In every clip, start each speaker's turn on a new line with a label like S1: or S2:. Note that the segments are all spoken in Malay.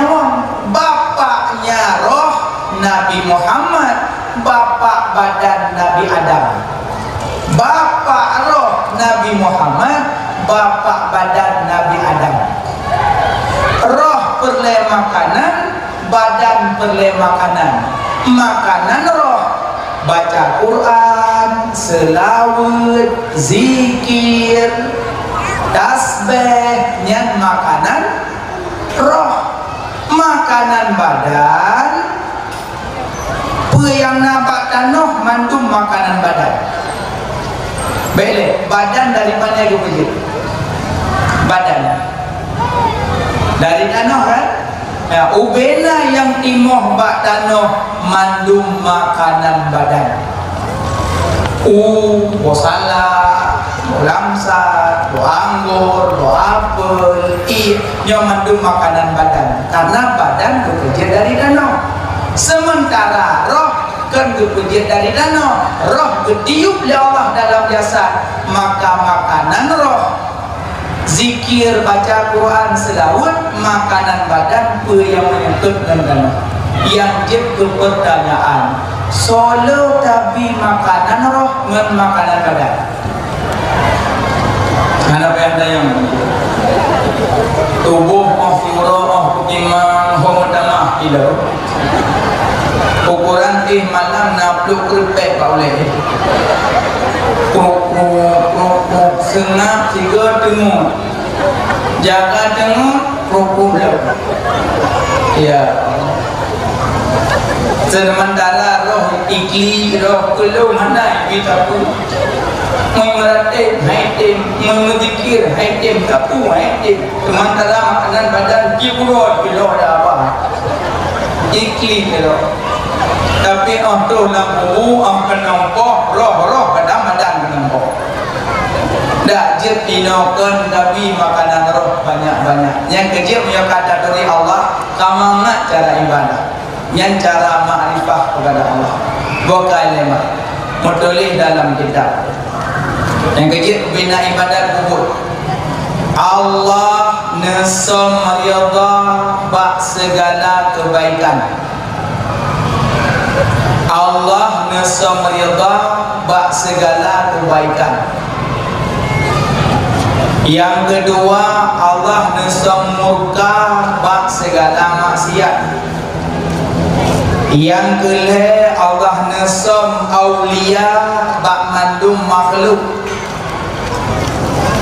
S1: wong bapaknya roh Nabi Muhammad, bapak badan Nabi Adam. Bapak roh Nabi Muhammad, bapak badan Nabi Adam. Roh perle makanan, badan perle makanan. Makanan roh baca Quran, selawat, zikir, tasbih. Nyan makanan roh. Makanan badan yang nampak tanah mandum makanan badan. Baik, badan dari mana dia pergi? Badan dari tanah kan? Ya, ubena yang timoh bak tanah mandum makanan badan. Bosala, lamsa, anggur, apel, yang mandum makanan badan. Karena badan bekerja dari tanah. Sementara roh kan bekerja dari danau. Roh ketiup oleh Allah dalam jasad. Maka makanan roh, zikir, baca Quran, selawat, makanan badan yang menyangkut dengan danau. Yang jadi pertanyaan, solo tapi makanan roh dengan makanan badan. Ada yang tanya tubuh ofiro timang homotamah tidak ukuran malam 60 kerpek pak boleh senap 3 tengok jaga tengok belum ya. Sementara roh ikli roh keluh handai kita pun mengeratih haitim, mengzikir haitim, kapu haitim. Sementara makanan badan kiburot bila ada apa ikli kalau tapi tu lampu penompoh roh pada badan penompoh. Dak je pinokan Nabi makanan roh banyak-banyak. Yang kecil punya kata dari Allah, kamangat cara ibadah. Yang cara makrifah kepada Allah. Bukan lemah. Mutulih dalam kitab. Yang kecil bina ibadat kubur. Allah nesam riyadha bak segala kebaikan. Allah nesam riyadha bak segala kebaikan. Yang kedua, Allah nesam murka bak segala maksiat. Yang kelih, Allah nesam aulia bak mandum makhluk.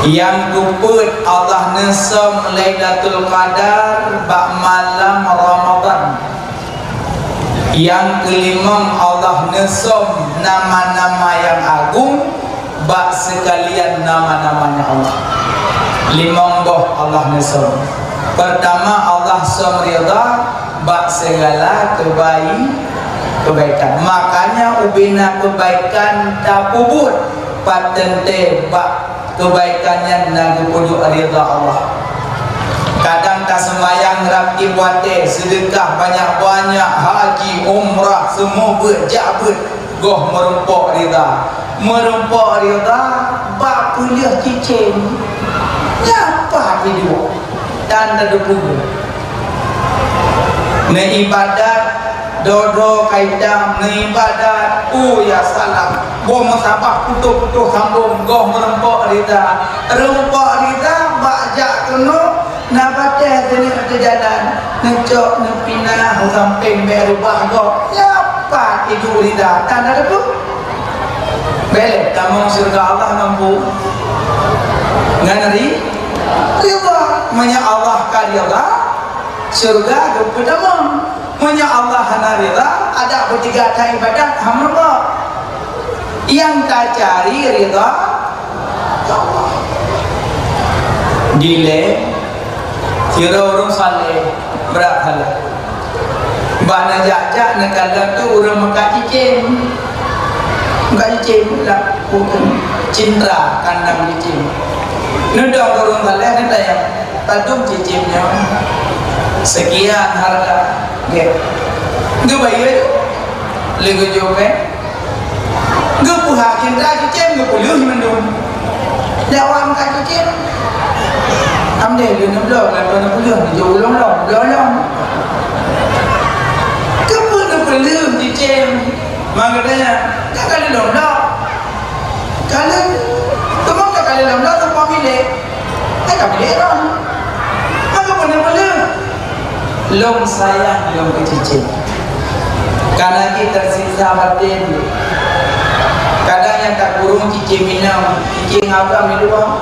S1: Yang keempat, Allah nesam Lailatul Qadar bak malam Ramadan. Yang kelima, Allah nesam nama-nama yang agung bak sekalian nama-namanya Allah. 5 boh Allah nesam. Pertama, Allah samrida bak segala kebaikan. Makanya ubina kebaikan tak pubut patente bak kebaikannya nagu pujuk ridha Allah. Kadang tak sembahyang rakib wate, sedekah banyak-banyak, haji, umrah, semua berjabut goh merumpok ridha. Merumpok ridha bak kuliah cicing. Nyapa hidup tanda depugu. Ne ibadat dodo kaidam, ne ibadat ya salam. Bo masabah putuk-putuk sambung goh merumpok ridha. Rumpok ridha bak jak kena nabate teni ke jalan ngecok nepina samping berubah go nyapa itu ridha tanda depu belek kamu surga Allah nampu nganari ridha menya Allah karyalah surga kepada menya Allah ridha ada bertiga tak ibadat hamba yang tak cari ridha Allah dile kira orang saleh berakal. Bana jajak negara tu orang Mekah cicing. Mekah cicing lah bukan cindra kandang cicing. Nudang orang saleh ni tayang tadum cicingnya. Sekian harga. Ge. Ge bayi tu. Lego jope. Ge puha cindra cicing ge puluh mendung. Jawab Mekah cicing. Amde dia nak blok lah, dia nak pulang, dia ulang lah, heran. Maka benar-benar long sayang long kecicin. Karena kita tersisa batin. Kadang yang tak kurung cicing minum, cicing apa minum?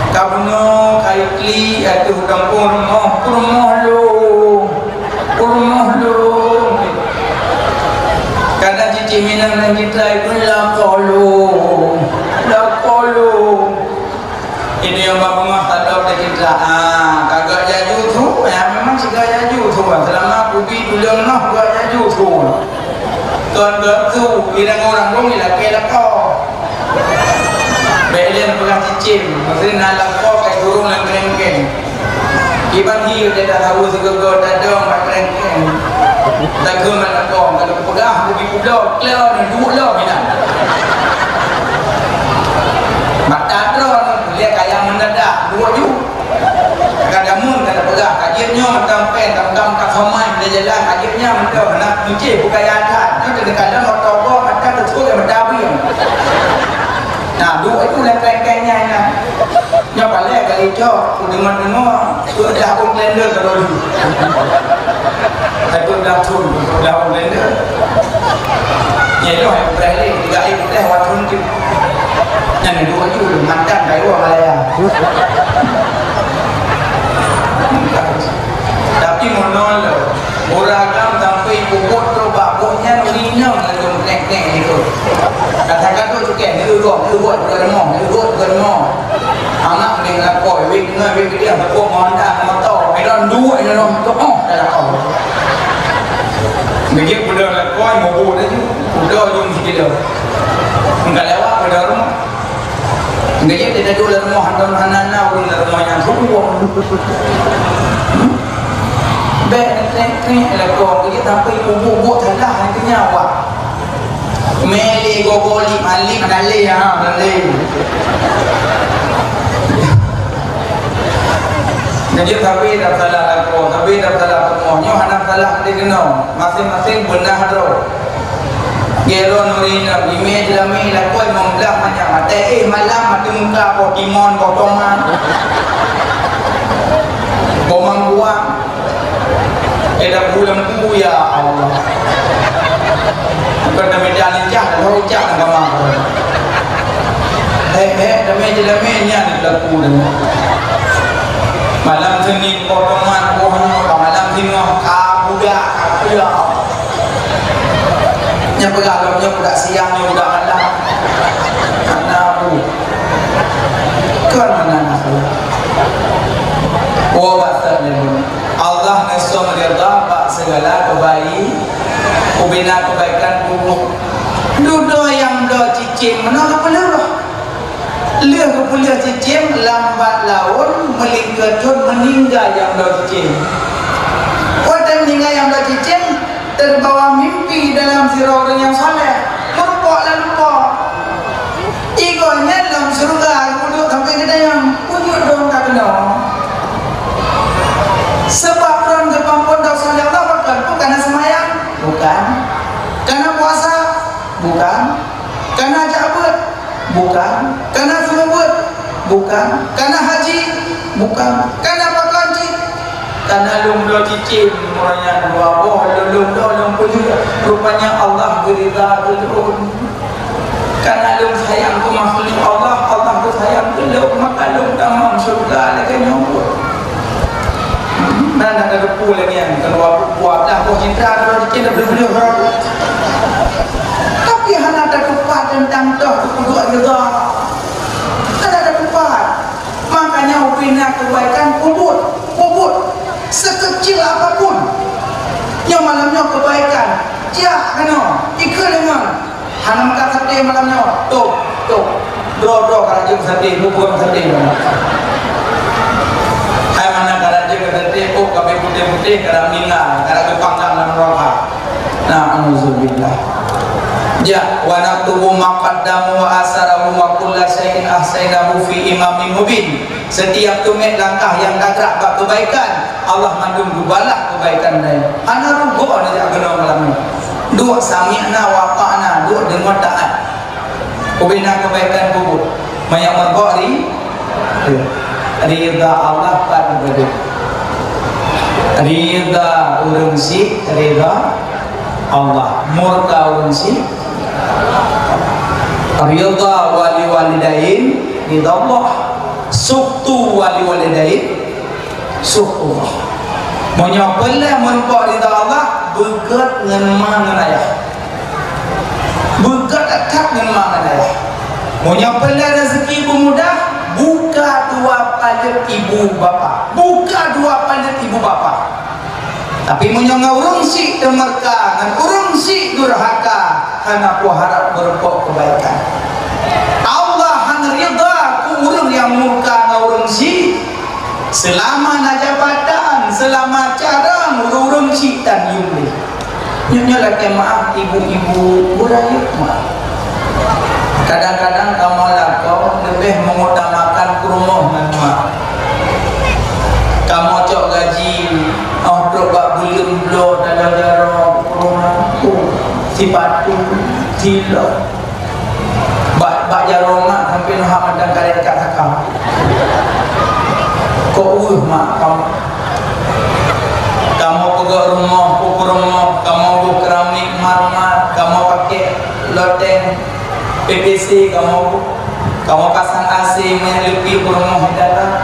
S1: Kamu kayu kli atau kampung rumah lo. Kadang cicing minum dan kita itu lakolu. Ini yang bapak mah tahu kita. Kagak jaju tu, ya memang juga jaju tu. Selama aku bi dulu noh, kagak jaju tu. Tuan tu, irang orang pun ilak kau. Belian pegang cicim, maksudnya nak kau kayak turun dan kerengkeng. Iban hiu dia dah tahu segala dadong mak kerengkeng. Tak keman kau, kalau pegang lebih pudok, klau ni dua lah mina. Mata drone, lihat kayak mendadak dua ju. Kadang-kadang kada pegang, kajiannya macam pen, tam tak somai dia jalan, kajiannya macam nak cuci bukan yadat. Kadang-kadang motor kau macam betul yang mendabi. Nah, dua itu lah kerengkengnya ni. Yang paling kali cok, dengar-dengar, sudah pun blender terlalu. Tapi dah turun, dah pun blender. Jadi lo yang berani, tiga ibu teh watun tu. Yang dua itu mantan dari luar Malaya. Tapi monol beragam sampai pokok tu bakoknya minum lalu nek-nek itu. Katakan tu cukai ni urut geremong. Anak ni nak koi wik dia bakok monda motor. Iron dua ini nom tu dah kau. Begitu budak nak koi mau dah tu. Budak jom sikit dah. Enggak lewat pada rumah. Enggak dia dulu rumah handan-handan rumah yang tua. Bek lekor dia sampai bubuk thalah yang nyawa. Meli gogoli mali mandale mandale. Jadi tapi dah salah lekor, tapi dah salah semuanya anak salah dia kena. Masing-masing benar ro. Gero nurina imej lami lekor membelah macam mate malam mati muka Pokemon potongan. Bomang buang. Eda bulan ku ya Allah. Bukan demi jalan jah, kalau jah nak gamang. Demi nya dilaku dengan. Malam Senin potongan pohon, malam Jumat kabudak kabudak. Nya pegalomnya budak siang, budak malam. Karena aku kan mana aku. Oh batal ni. Allah nesum redha pak segala kebaikan, kebaikan buruk. Duduk yang dah cicing mana kepala Lihat kepala cicing lambat laun melingkatun meninggal yang dah cicing. Pada meninggal yang dah cicing terbawa mimpi dalam sirah orang yang saleh. Lupa. Igonya dalam surga duduk sampai kita yang punya dong tak kenal. Sebab orang Jepang pun dah salah bukan kerana semayang, bukan. Kerana puasa, bukan. Kerana jabat, bukan. Kerana sumut, bukan. Kerana haji, bukan. Kerana pakanci, kerana lumdo cicim, orangnya dua boh, lumdo pujuk. Rupanya Allah berita turun. Kerana lum sayang tu makhluk Allah tu sayang tu lum maka lum tamam surga lagi nyambut. Mana ada pula ni yang kalau buat dah kau cinta kalau kita beli orang. Tapi hanya ada kepat tentang dah kedua juga. Ada kepat. Makanya upina kebaikan kubur sekecil apapun. Yang malamnya kebaikan. Dia kena ikut dengan hanam kata dia malamnya. Tok. Dro kerajaan sedih, bukan sedih. Hai mana kerajaan sedih, kami putih kerana meninggal, kerana kepanggang dalam neraka. Na'udzubillah. Ja wa naktubu ma qaddamu wa asarahu wa kullu shay'in ahsaynahu fi imamin mubin. Setiap tumit langkah yang dah gerak bab kebaikan, Allah mandung gubalah kebaikan dia. Ana rugo ana jak kena malam ni. Dua sami'na wa ta'na, dua dengar taat. Ubina kebaikan kubur. Mayak Al-Bukhari Rida Allah pada benda. Rida urang si rida Allah, murka urang si rida wali walidain rida Allah, suktu wali walidain suktu Allah. Monya pala murka rida Allah begat ngan mak ngan ayah, begat akak ngan mak ngan ayah. Monya pala rezeki mudah buka dua palet ibu bapa, buka dua palet ibu bapa. Tapi menyangka urang si demerka ngan urang si durhaka, hana ku harap berpok kebaikan. Allah hana rida ku urang yang murka ngan urang si selama na jabatan, selama cara urang si tan yumli. Nyonya laki maaf ibu-ibu berayut maaf. Kadang-kadang kamu lakau lebih mengutamakan rumah dengan mak. Kamu cok gaji untuk bak bulan belum dalam jarak rumah si batu tila bak jarak mak sampai nak madan kali dekat sakam. Kau mak kamu pegak rumah, pukul rumah, kamu buat keramik marmat, kamu pakai loteng PVC, kamu pasang AC menyelipi rumah dalam.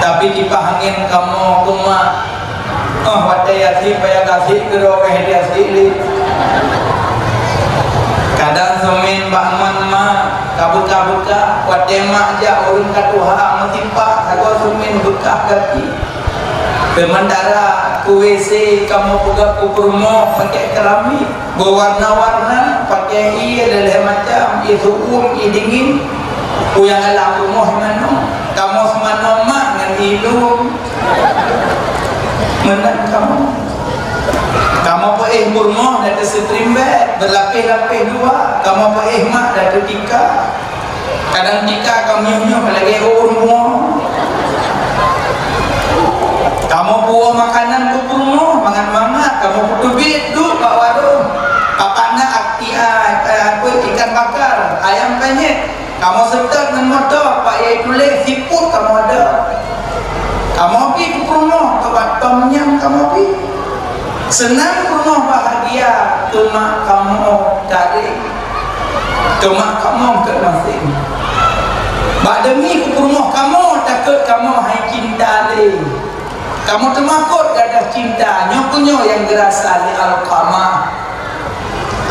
S1: Tapi kipas angin kamu cuma watai asli payah kasih kero hedi asli. Kadang semen bakman mak kabut-kabuka watai mak aja urun katuha mentimpa sago semen bekah kaki. Pemandara ku WC kamu pegang ku rumah pakai keramik berwarna-warna pakai dalam macam itu dingin ku yang alam rumah mana kamu semana mak dengan hidung menang kamu pakai rumah dari stream bed berlapis-lapis dua kamu pakai mak dari tika kadang tika kamu nyonya lagi rumah. Kamu buah makanan ke rumah, mangat-mangat, kamu butuh duit duk kat warung. Papana ikan bakar, ayam penyet. Kamu sedar dengan motor, pak yai tulis siput kamu ada. Kamu pergi ke rumah, ke batam nyam kamu pergi. Senang rumah bahagia, cuma kamu cari. Cuma kamu ke masing. Bak demi ke rumah kamu, takut kamu hai cinta leh. Kamu termakut gadah cinta nyokunyo yang gerasa di Al-Qamah.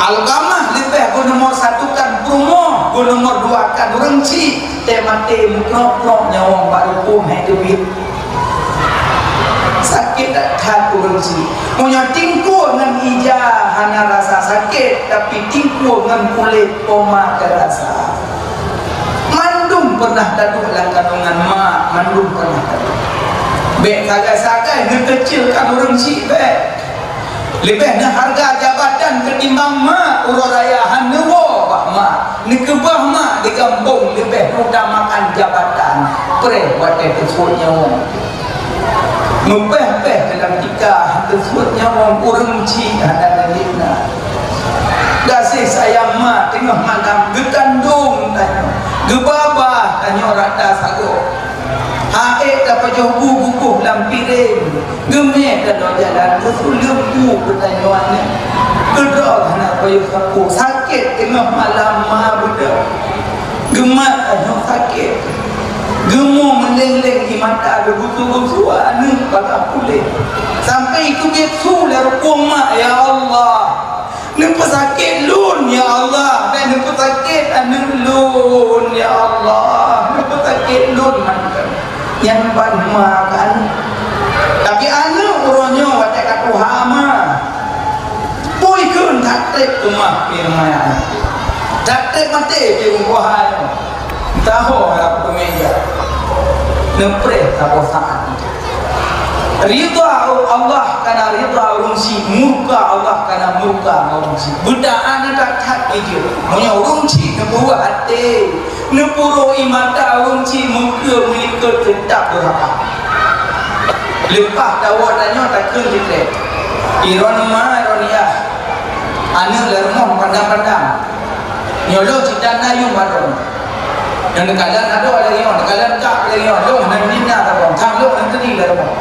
S1: Al-Qamah lebih ku nomor satukan promo, ku nomor dua kan rengci temate mukrok nyawang baru pun hai duit. Sakit tak ku rengci. Punya tingku dengan ijah hanya rasa sakit, tapi tingku dengan kulit koma terasa. Mandum pernah daduh dalam kandungan mak, mandum pernah daduh. Bek sagai-sagai ngekecilkan orang si bek lebih na harga jabatan ketimbang mak urarayahan newo bak mak nekebah mak di kampung lebih utamakan jabatan pre watai tersebut nyawang ngepeh-peh dalam tika tersebut nyawang orang si ada dalilna kasih sayang mak tengah malam gekandung tanya gebabah tanya rata sago haek dapat jauh buku dalam piring gemek dalam jalan kesulembu pertanyaannya kedok nak payuh sapu sakit tengah malam maha budak gemat tanya sakit gemuk meleleng di mata ada butuh-butuh anu pada kulit sampai itu betul rukum mak ya Allah nampak sakit lun ya Allah dan nampak sakit anu lun ya Allah nampak sakit lun mantan yang makan tapi anu uronyo watak katu hama pui kun taktik kumah pirmaya taktik mati pirmuahan tahu aku meja nepre tahu saat ridha Allah kana ridha urungsi murka Allah kana murka urungsi budaan tak tak itu monya urungsi kebuah hati nepuro imata urungsi mungkin menikut tetap berapa lepas dawatannya tak kerja iron ma ironiah anu lermoh pandang-pandang nyolo cita nayu madon Yang kalian ada lagi orang, kalian tak lagi orang, lo mana ni nak orang, tham lo mana tadi lah orang.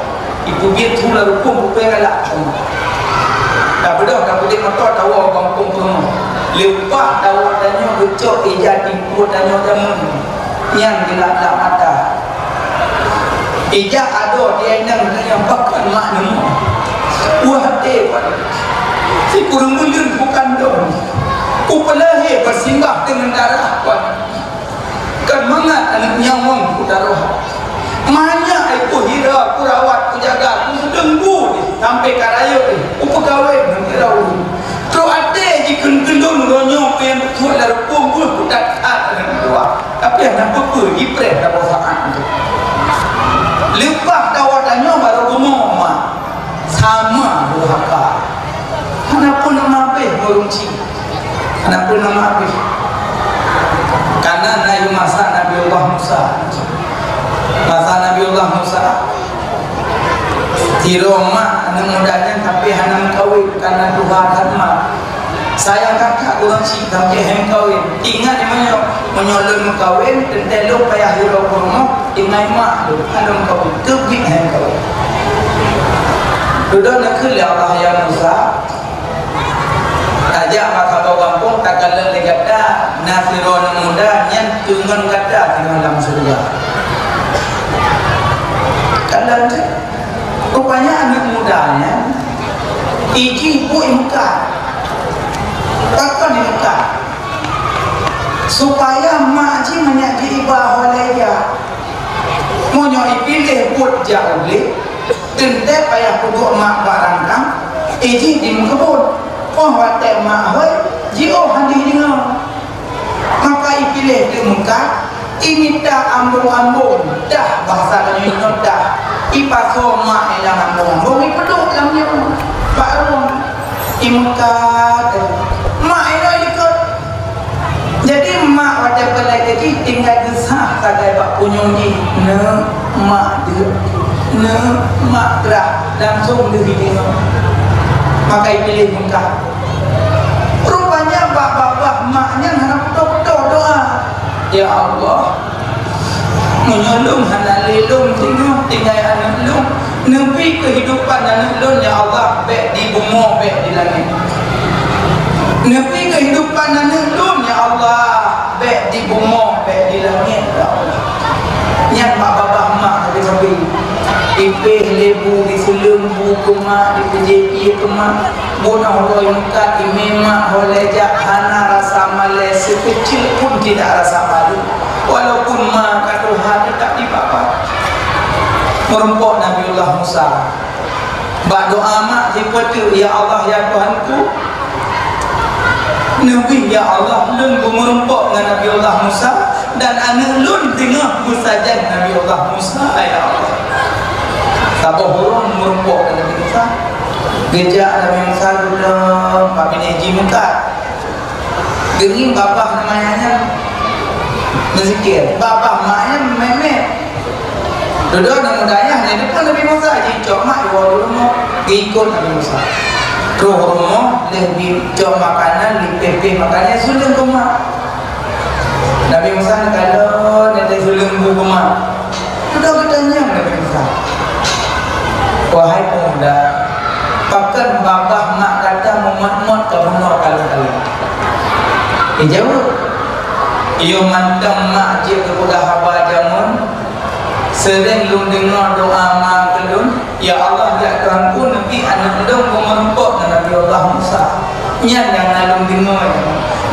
S1: Ibu biar tu lah hukum bukan lah. Dah betul, dah boleh motor tahu orang hukum semua. Lepas tahu tanya becok ijat tipu tanya teman yang gelap-gelap mata. Ijat ada dia yang bahkan maknum. Wah si kurang mulia bukan dong. Upalahe bersimbah dengan darah kan mangat anak nyawang ku darah. Mana aku hira, ku rawat, ku jaga, ku sedengbu sampai karaya ni. Ku pegawai dengan hirau. Terus ada je kendung ronyok yang betul dari punggung ku tak dengan dua. Tapi anak apa ipres dah saat tu. Lepas tawatannya baru rumah sama durhaka. Kenapa nama apa ngurunci? Kenapa nama apa? Karena dari masa Nabiullah Musa. Masa Nabiullah Musa di Roma anak mudanya tapi anak kawin karena Tuhan Dharma. Sayang kakak orang si tapi hem kawin. Ingat menyolong kawin dan telok payah hiro kurma ingai mak tu anak kawin kebik hem kawin. Sudah nak ke Allah ya Musa. Ajak maka bawa kampung takkan lagi kata nafiron muda yang tungan kata dengan dalam surga. Kalau rupanya anak mudanya ibu Mekah takkan di Mekah supaya makji menyaki ibah olehnya menyoi pilih buat jauh le tentu payah pukul mak barangkang iji di kebun oh watak mak hoi jio handi dengar maka ipilih di Mekah imita ambung-ambung dah bahasa kanyang dah ipaso mak yang ambung-ambung ipeduk lamnya baru imkat mak ini ikut jadi mak watak pelai kecil tinggal gesah sagai bak punyungi ne mak dia ne mak gerah langsung diri dengar maka ipilih Mekah. Rupanya bapak-bapak maknya harap betul-betul doa. Ya Allah, menyolong anak lelong tinggal anak lelong nepi kehidupan anak lelong ya Allah baik di bumi baik di langit. Nepi kehidupan anak lelong ya Allah baik di bumi baik di langit ya Allah. Yang bapak-bapak mak tapi ipeh lebu di selembu kemak di PJP kemak bonah roy muka imemak oleh jahana rasa malas sekecil pun tidak rasa malu walaupun mak kaduha tetap di bapa merempok Nabiullah Musa bak doa mak seperti ya Allah ya Tuhanku Nabi ya Allah lun merempok dengan Nabiullah Musa dan anak lun tengah bersajan Nabiullah Musa ya Allah Sabah burung merumpuk Nabi Musa gejak Nabi Musa dulu Pak Bini Haji Mekah gering bapak namanya berzikir bapak maknya memet duduk dan mudahnya di depan Nabi Musa cok mak dua rumah ikut Nabi Musa roh rumah lebih cok makanan lebih makannya suling rumah Nabi Musa kalau nanti suling rumah sudah bertanya Nabi Musa wahai pemuda, pakan babah mak kata memat-mat ke benar kali-kali. Jauh. Ia mantang mak dia kepada haba jamun. Sering lu dengar doa mak kelun, ya Allah ya Tuhanku Nabi anak lu merempok dengan Nabi Allah Musa. Yang alum dengar.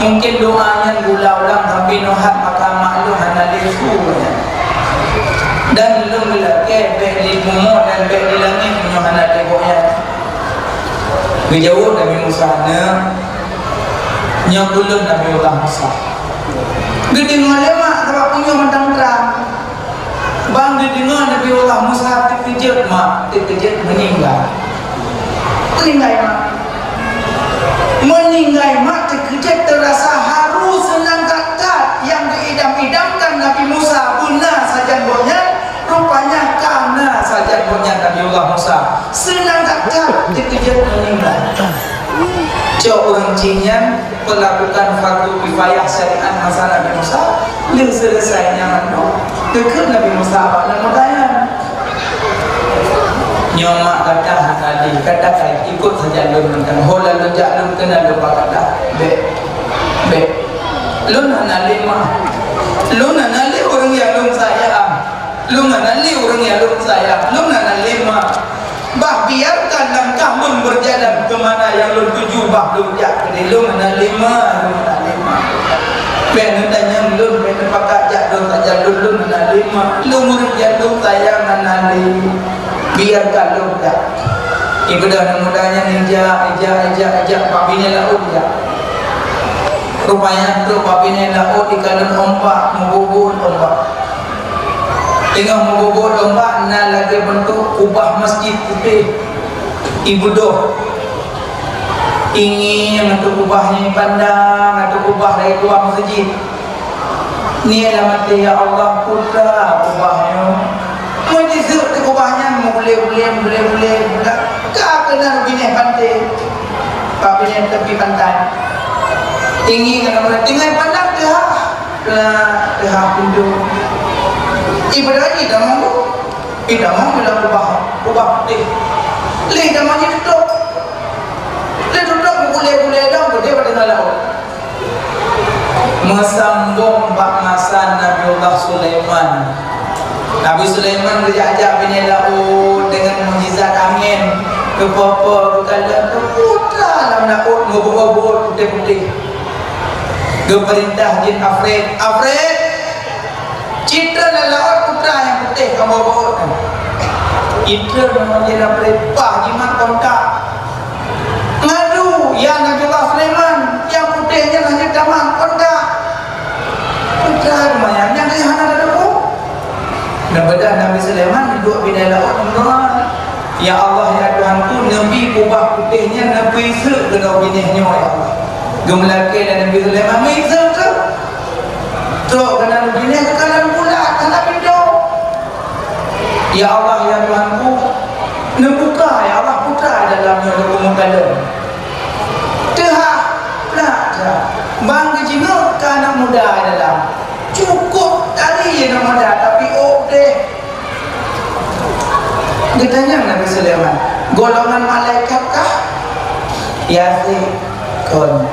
S1: Mungkin doanya ulang-ulang tapi nohat maka mak lu hana lesu. Dan lu lelaki baik di bumi dan baik di langit punya anak tengoknya berjauh Nabi Musa nyabulun Nabi Allah Musa dia dengar lemak sebab punya mentang terang bang dia dengar Nabi Allah Musa terkejut mak terkejut meninggal mak terkejut terasa haru senang kakat yang diidam-idamkan Nabi Musa benar saja bohnya rupanya karena saja punya Nabiullah Musa senang kakak terkejut meninggal. Cok orang Cina melakukan fardu kifayah syariat masa Nabi Musa Lu selesainya dekat Nabi Musa dan mudahnya nyomak kata tadi kata ikut saja lu dan hola lu jalan kena lupa kata be lu nanali orang yang lu sayang lu nanali orang yang lu sayang lu nanali bah biarkan langkah lu berjalan kemana yang lu tuju bah lu jak lu nanali ben tanya lu ben pakai jak lu tak jalur lu nanali lu murid yang lu sayang nanali biarkan lu tak ibadah mudahnya ninja Pak Bini laut ya rupanya tu Pak Bini laut ikan ombak membubur ombak tengah membubur ombak na lagi bentuk kubah masjid putih ibu doh ingin untuk kubahnya pandang atau kubah dari luar masjid ni alamat ya Allah putra kubahnya mau disebut ke kubahnya boleh kak kena bini pantai Pak Bini tepi pantai tinggi kena boleh tinggal pandang ke pintu ibadah ini dah mau bilang kubah putih leh dah mau tutup boleh dah boleh pada laut mesambung bak masa Nabiullah Sulaiman Nabi Sulaiman berjajah bini laut dengan mujizat angin ke papa ke kalam ke putra dalam laut ngobor-ngobor putih-putih ke perintah jin Afred citra dalam laut putra yang putih ke ngobor citra nama jin Afred pah jimat kontak ngadu ya Nabiullah Sulaiman yang putihnya hanya damang kontak putra lumayan yang dari hana ada dan bedah Nabi Sulaiman duduk bina laut mendoa ya Allah ya Tuhanku Nabi kubah putihnya Nabi Isa kena binihnya ya Allah gemelaki dan Nabi Sulaiman Isa ke teruk kena binih ke kanan bulat tanah pintu ya Allah ya Tuhanku nembuka ya Allah putra dalamnya kemungkalan tehah bang kejingut ke anak muda dalam cukup tadi yang muda tapi dia tanya Nabi Sulaiman golongan malaikat kah? Ya sih kon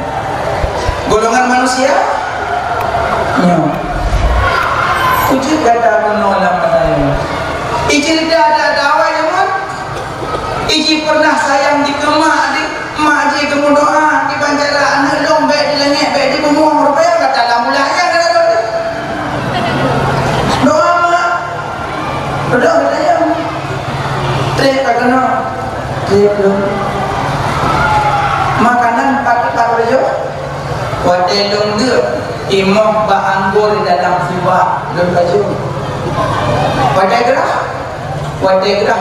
S1: golongan manusia? Ya uji kata menolak katanya iji tidak ada dakwah ya man iji pernah sayang di kemak di maji kemudoa di panjara anak lombek di langit baik di bumung rupanya kata lah mulanya kata doa mak doa katanya trek kena trek belum makanan pakai baju wadelung dia imam anggur di dalam siwa dan baju wadai gerah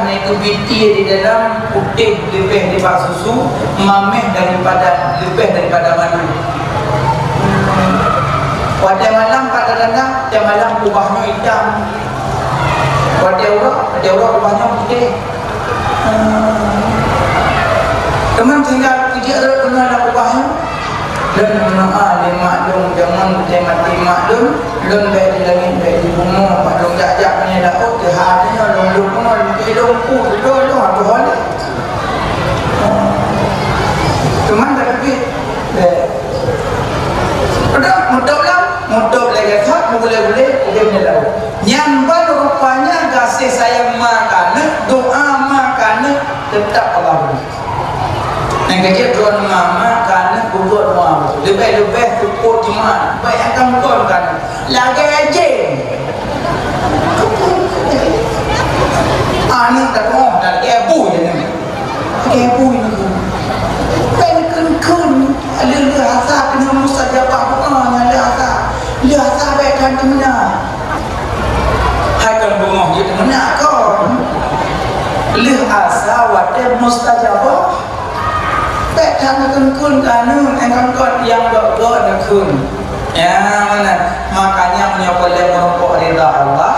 S1: itu binti di dalam putih lebih daripada susu mameh lebih daripada madu wadai malam kadang-kadang tiap malam ubahnya hitam wadai orang ubahnya putih teman tinggal tidak ada pernah nak ubahnya dan menaa di maklum jangan mati maklum lun baik di langit baik di bumi maklum jajak punya laut ke hatinya lun pun hidung pun hidung apa hal teman tapi udah mudah lagi tak boleh dia punya laut nyamban rupanya kasih sayang makanan doa makanan tetap Allah yang kecil tuan mama karena buat mama lebih support cuma bayangkan bukan kan lagi aja ani tak mau dan ibu ini kan ada asap dengan mustajabah bukan ada asap baikkan kena hai kan bungong jadi kena kau asap wadah mustajabahทำคุณkarena engkau yang doa kun ya mana makanya menyokong merokok ridha Allah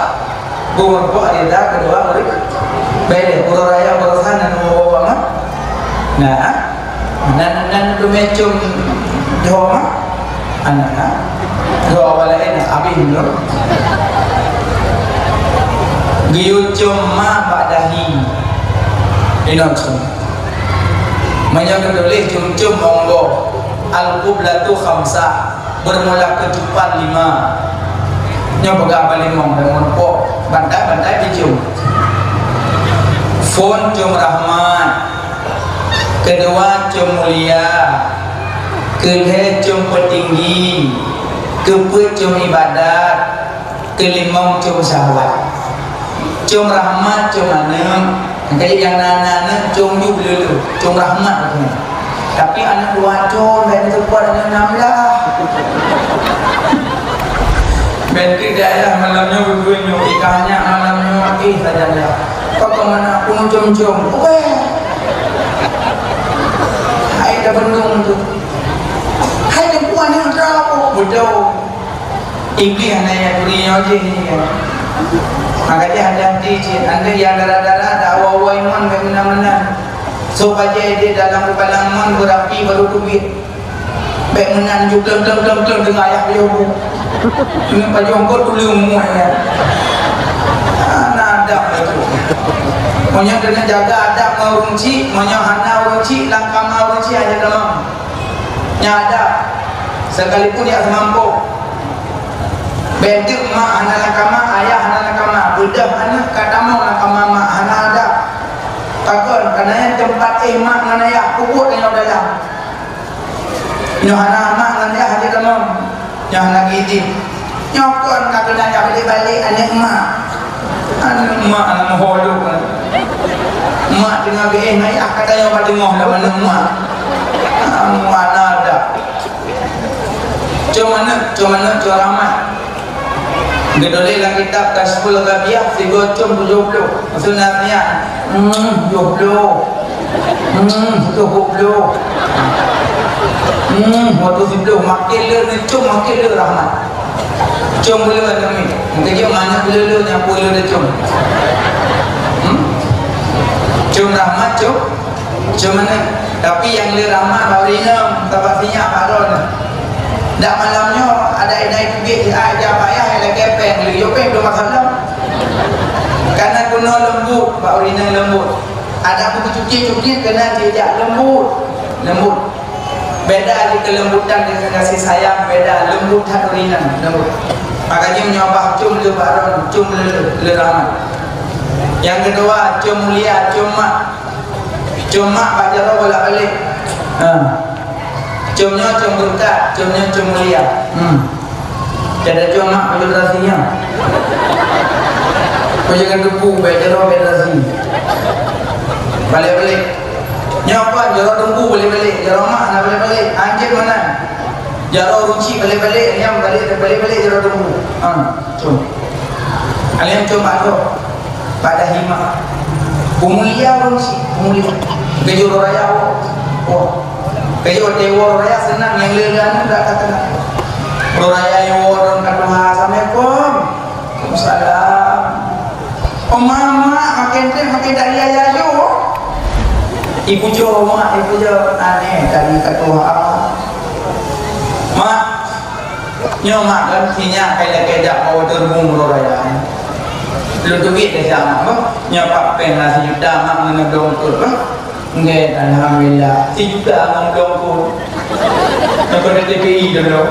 S1: merokok ridha kedua beda raya berusaha dan membawa dan dumecum doa anak doa walain abih dulu cuma badahi inocum menyangkut cum monggo al-qiblatu khamsah bermula ketupat 5 nyoba balik mong dan monpok bantai dicium phone cum rahmat, kedua cum mulia, kedua cum petinggi, keempat cum ibadat, kelima cum syahwat. Cum rahmat cum anem, kayak yang nana cum dulu cum rahmat katanya. Tapi anak dua cum dan terkuat anak 6 lah. Bentri daerah malamnya berdua ikannya malamnya saja lah. Kau kemana pun cum. Hai dah bendung tu. Hai dah puan yang terlalu bodoh. Iblis anak yang dunia je ni. Makanya hati-hati cik. Anda yang darah-darah dah awal-awal iman benar-benar. So baca dia dalam kepala iman berapi baru duit. Baik menan juga klem dengan ayah dia. Ini baju engkau tulis umur ya. Adab itu. Maunya kena jaga adab ngurunci, maunya hana urunci, langkama urunci aja dalam. Nya adab. Sekalipun dia semampu. Bentuk mak hana langkama, ayah hana langkama, budak hana katamu langkama mak hana adab. Takkan karena yang tempat mak dengan ayah kubur yang dalam. Nyo hana mak dengan ayah aja dalam. Yang lagi ini nyokon kaki nanya balik-balik anak emak anak mahodok emak tengah ayah kata yang pada ngoh dah mana emak mana ada cuma mana ramai gedoleh dalam kitab Kasful Ghabiah 3 cum 70 maksudnya 70 waktu sebelum makin le cum makin le rahmat cum boleh ada ni mungkin dia mana boleh le yang boleh le cum cum rahmat cum mana tapi yang le rahmat baru inam tapastinya baron dak malamnya ada naik duit aja payah ada kepeng le yo peng 2 masalah karena kuno lembut baru inam lembut ada aku cuci kena jejak lembut beda di kelembutan dengan kasih sayang, beda lembut hati ringan lembut. Makanya menyoba cum le baron, cum le rahmat. Yang kedua cum mulia, cum mak baca roh bolak-balik. Cumnya cum berkat, cumnya cum mulia. Jadi cum mak baca rasinya. Kau jangan debu baca roh rasi. Balik-balik. Nyapa jarang tunggu balik-balik, jarang mak nak balik-balik. Anjir mana? Jarang ruci balik-balik, nyam balik-balik jarang tunggu. Cum. Kalian coba tu. Pada hima. Umulia ruci, umulia. Kejur raya. Kejur dewa raya senang yang lelan dah kata. Raya yo orang katuha assalamualaikum. Waalaikumsalam. Mama makin dari ayah yo. Ibu jo aneh dari ketua mak mak kan sinya kayak mau terbung raya lu duit deh sama nyopak pen lah 1 juta mak menedong tu nggak alhamdulillah 1 juta menedong tu nak ada TPI dulu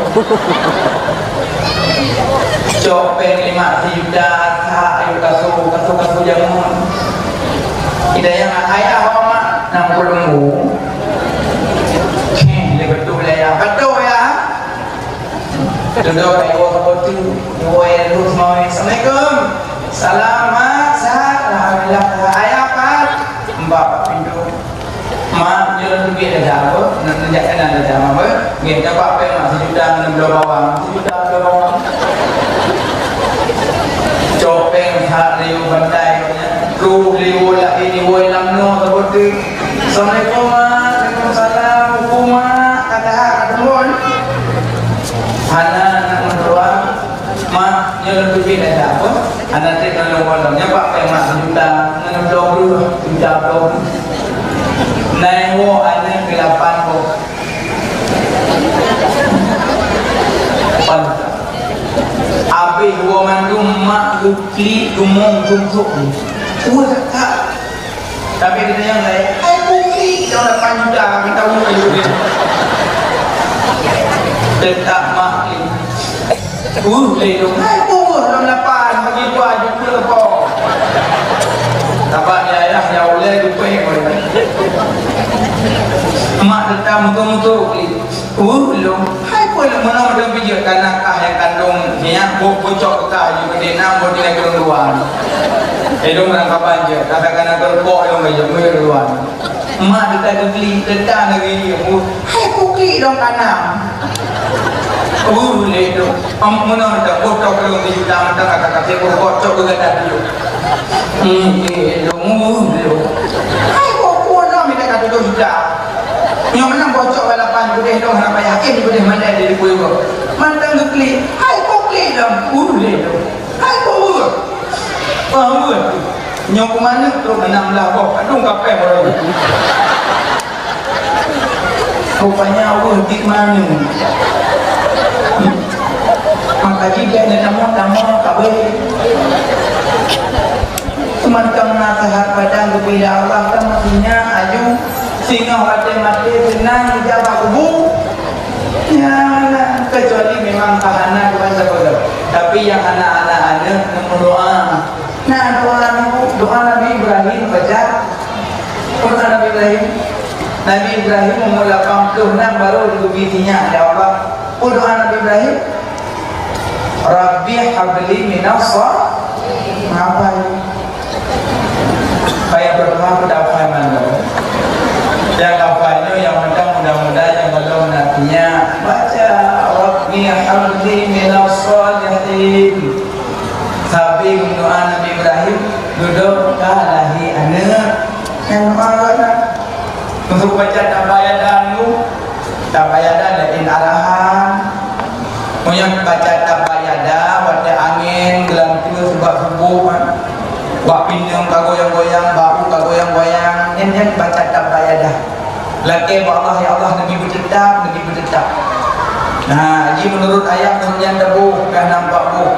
S1: cok pen 1 juta ayo kasuh jangan kita yang ayah nang pelenggu betul ya duduk kayak waktu terus mau assalamualaikum selamat sehat alhamdulillah ayah pak mbak pintu mak jalan duit dah apa nak menjaga dah dah apa kita pak pen mak 1 juta 60 bawang 1 juta bawang copeng hari bandai ru liu la ini woi lamno seperti assalamualaikum waalaikumsalam hukumah kata temuan hana nak mendoa mak yang lebih dah apa anak saya kalau malamnya pak mak 1 juta 60 juta naik wo anak ke 8 wo Abi dua mandum mak ukli dumong tumsuk tak. Tapi kita yang lain, hai bumi, yang 8 juta kami tahu dia. Tetap maklum. Lelong, hai bumi, dalam 8 begitu aja pula kau. Tapak dia ayah, ya oleh lupa yang boleh. Mak tetap mutu-mutu. Lelong, hai pula mana ada bijak kanak yang kandung ni yang bocok kita juga dia nak buat dia keluar. Dong rangkap aja, katakan terpok yang bijak keluar. Mak tetap beli, tetap lagi. Hai kuki dong kanak. Boleh dong. Mana ada bocok yang di dalam tengah kakak bocok juga dah dulu. Dong. Hai kuku dong kita kata tu sudah. Yang menang bocok balapan boleh dong nak payah yakin boleh mana dari kuih kau. Mandang gekli, hai kuki dong. Boleh dong. Hai kuku. Faham. Nyok mana tu menanglah kau. Adung kapai baru. Rupanya Allah di mana? Maka jika ada nama kabel semacam nasihat pada kepada Allah kan maksudnya aju sehingga mati senang dijawab kubu ya kecuali memang tahanan kepada Allah tapi yang anak-anak ada berdoa nah doa Nabi Ibrahim baca doa Nabi Ibrahim umur 86 baru dibitinya ada Allah doa Nabi Ibrahim Rabbi habli minas apa ini? Kayak berdoa pada apa yang mana? Yang apanya yang mudah-mudahan yang belum nantinya baca Rabbi habli minas salihin. Tapi doa Nabi Ibrahim duduk kalahi anak yang mana? Untuk baca tabayadanmu, tabayadan lain arahan. Yang baca tabayada, baca angin, gelang tu sebab subuh, buat pindang kagoyang-goyang, bau kagoyang-goyang, yang baca tabayada. Laki Allah ya Allah Nabi bertetap. Nah, ini menurut ayat yang tebuh, dah nampak bu.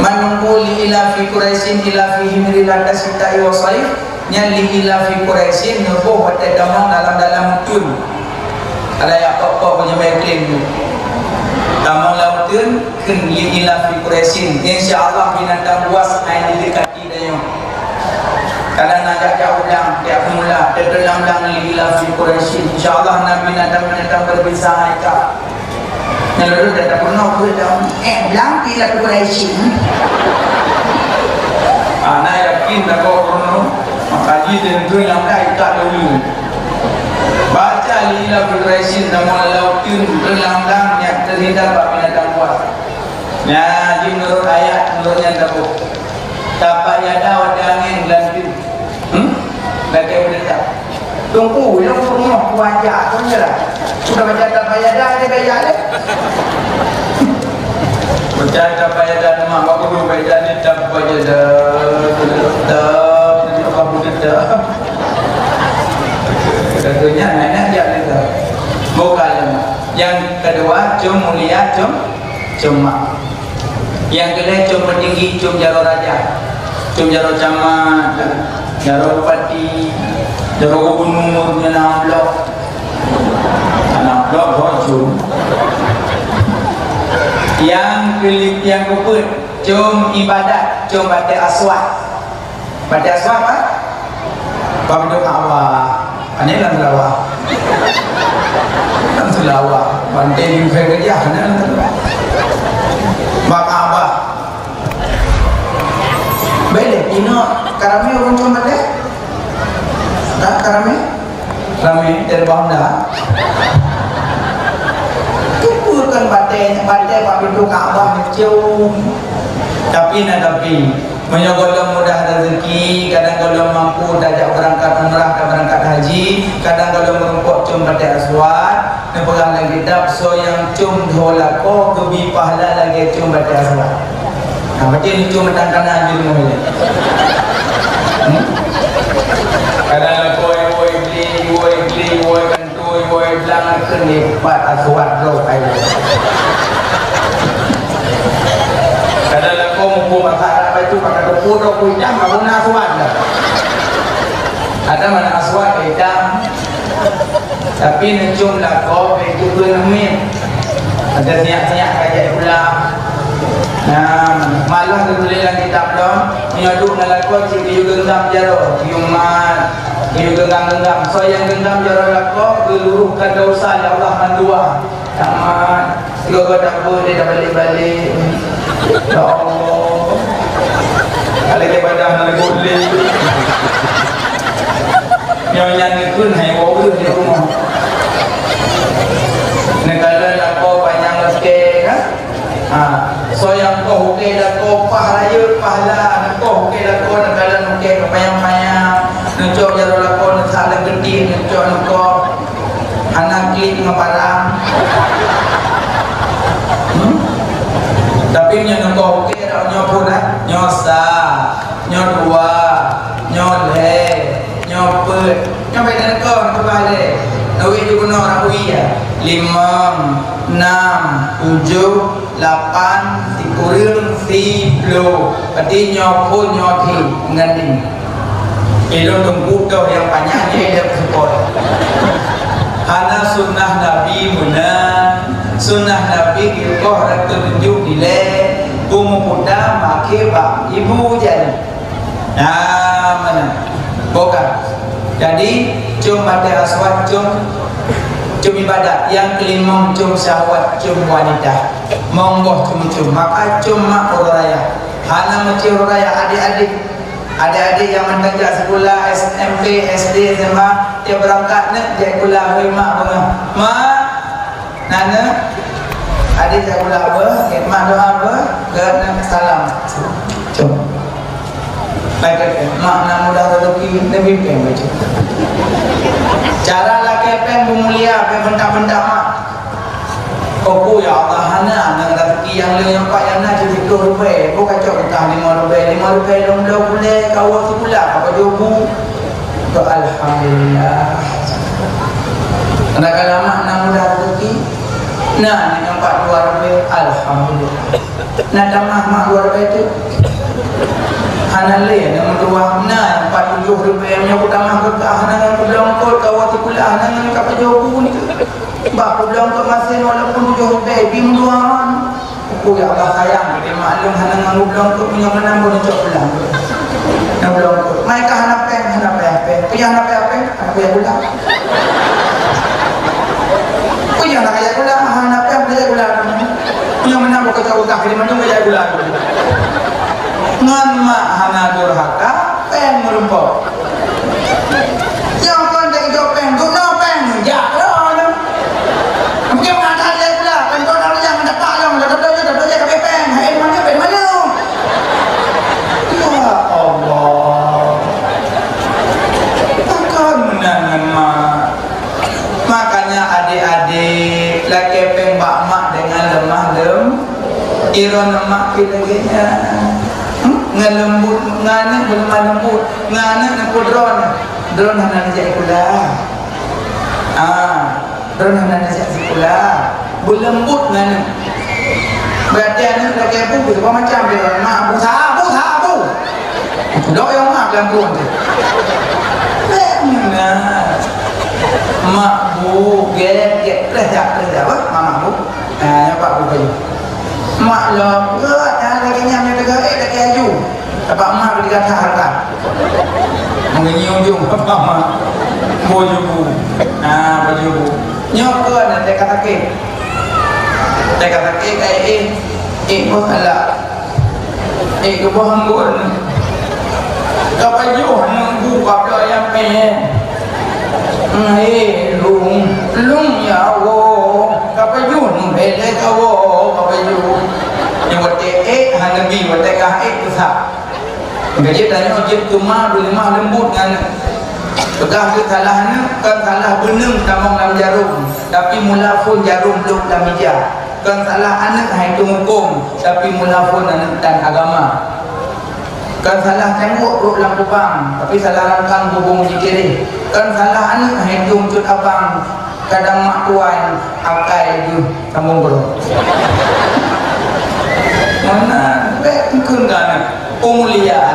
S1: Manungkuli ila fi Quraisyin ila fi himrila kasitai wasaif, nyali ila fi Quraisyin nubuh baca damang dalam tun. Ada yang pokok punya baikling tu. Damang lautun ken li ila fi Quraisyin insyaallah binatang buas ain didekati dayo kadang nak udang dia mula terdalam li ila fi Quraisyin insyaallah nabi binatang berpisah ika lalu dia tak pernah berdaun belang ila Quraisyin ana yakin tak pernah makaji tentu yang dah ika dulu baca ila fi Quraisyin damang lautun terdalam terhindar bab binatang buas. Nah, menurut ayat menurut yang tahu. Tapak yada wada angin lantin. Lagi berita. Tunggu, yang semua wajah tu je lah. Sudah baca tapak yada ada gaya le. Baca tapak yada nama aku dulu baca ni tapak yada. Apa kita? Katanya nak dia le. Bukan. Yang kedua cum mulia cum mak. Yang kedua cum petinggi cum jaro raja, cum jaro camat, jaro bupati, jaro gubernur, anak blok cum. Yang kedua cum ibadat, cum baca aswat. Baca aswat apa? Pabduk Allah. Ini lah selawat. Kan selawat. Bantai di kerja kan? Mak abah. Baik, ini karami orang cuma deh. Tak karami? Karami terbang dah. Bukan bantai pabduk abah cium. Tapi menyogol mudah rezeki, kadang kalau mampu dajak berangkat umrah dan berangkat haji, kadang kalau merumpuk cum pada aswad, nepegang lagi kitab so yang cum dholako kebi pahala lagi cum pada aswad. Nah, macam ni cum datang kanan je ni. Kadang woi kantoi woi belang kene pat aswad ro kai. Kadang mumpung masak apa itu pakai tepung atau kunyang, kamu ada mana aswad hitam tapi nejum lakop itu bermin ada siap-siap kajian pula. Nah, malah ditulis dalam kitab dong menyaduk nalakot si kiyu genggam jaro kiumat kiyu genggam so yang genggam jaro lakop geluruhkan dosa ya Allah mandua sama tiga tak boleh dah balik-balik ya Allah kalau dia badan nak boleh yang ikut hai wau di rumah negara lakop panjang leke kan so yang kau hukir dah kau pahala pahala kau hukir dah kau nak jalan hukir kepayang-payang nucuk jalan lakon nak salah gede nucuk kau anak klik ngaparang tapi nyo kau hukir nyo pun nyo sa nyo dua nyo le nyo pet nyo beda kau nak balik nawi juga nak uia 5, 6, 7, 8, 10, 10 berarti nyopun nyoti nganding itu tunggu kau yang banyak dia ada support karena sunnah Nabi menang sunnah Nabi kau harus tunjuk nilai kumu muda makai bang ibu jadi mana bukan jadi cuma ada aswad cuma ibadat yang kelima cum syahwat cum wanita monggoh cum maka cuma uraya hana mesti uraya adik-adik yang mengajar sekolah SMP SD SMA dia berangkat nak dia sekolah mak bunga mak nana adik sekolah apa mak doa apa ke salam cum baik mak nak mudah rezeki nabi peng baca cara laki peng mulia peng benda-benda mak oh ya Allah hana nak rezeki yang lain pak yang nak jadi ₹10 kau kacau entah RM5 long boleh kau tu pula apa jobu to alhamdulillah anak lama nak mudah rezeki nah ni nampak RM2 alhamdulillah nak tamah mak RM2 tu hana le nak mentua nah RM40 yang aku tamah ke hana pulang kau kau tu pula hana nak apa jobu ni bah pulang ke masih walaupun RM7 bimduan aku ya Allah sayang dia maklum hana nganggu pulang ke punya menang boleh cok pulang nak pulang ke mereka hana peng punya hana peng aku ya pulang punya nak kaya pulang hana peng dia pulang punya menang bukan cok utang dia menang kaya pulang ngan mak hana durhaka peng merumpok yang pandai jawab peng tu no peng ya lo mungkin mengatakan dia pula kan kau nak yang mendapat yang dapat je ke peng hai mana peng mana ya Allah takkan menangan mak makanya adik-adik laki peng bak mak dengan lemah iron mak pilihnya ngelembut ngana belum lembut ngana nak drone hana najak pula drone hana najak pula belembut ngana berarti anak lagi abu tu macam dia mak abu sabu dok yang mak lembut tu benar mak bu get kerja apa mama bu nampak bu baju mak lo gerak lagi nyamnya lagi aju apa mak dikata harta mengenyi ujung apa mak baju bu baju bu nyok ke ada kata ke kayak bos ala ke bos anggur kapaju nunggu kapal yang pengen lung ya wo kapaju bele kawo kapaju yang wate hanabi wate ka tu sa gaji tanya ojek cuma berlima lembut kan tegah ke salahnya kan salah beneng tamong dalam jarum tapi mula pun jarum belum dalam meja kan salah anak hai tu hukum tapi mula pun anak dan agama kan salah tengok ruk dalam kubang tapi salah rangkang hubung di kiri kan salah anak hai tu cut abang kadang mak tuan akai tu sambung bro mana baik mungkin kan umulia